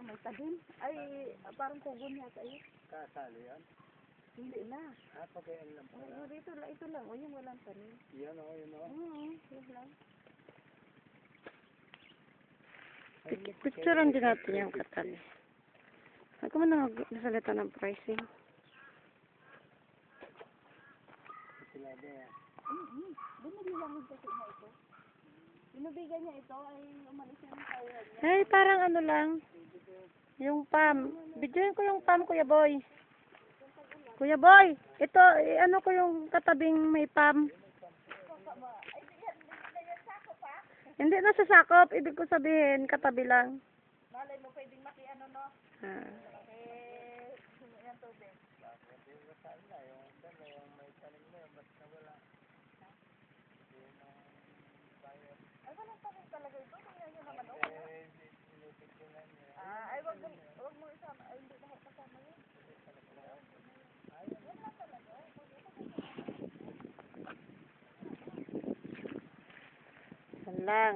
may talim. Ay, parang kugon yata yun. Kasali yan? Hindi na. Pagayan lang pala. Oo, ito lang. O, yung walang talim. Yan o, yun o. Yun lang. Picturean din natin yung katali. Ako man nasalita ng pricing. Sinabi yan. Bumili lang yung kasi na ito. Binubigan niya ito ay umalis yung kaya niya. Ay, parang ano lang. Yung palm. Bidyoin ko yung palm, Kuya Boy. Kuya Boy, ito, ano ko yung katabing may palm. Hindi na sasakop. Ibig ko sabihin, katabi lang. Malay mo pwedeng maki-ano, no? Yan tubig. Ay, walang talim talaga ito. Tingnan nyo naman, ay, wag mo isama. Ay, hindi na kasama yun. Yan lang talaga. Yan lang.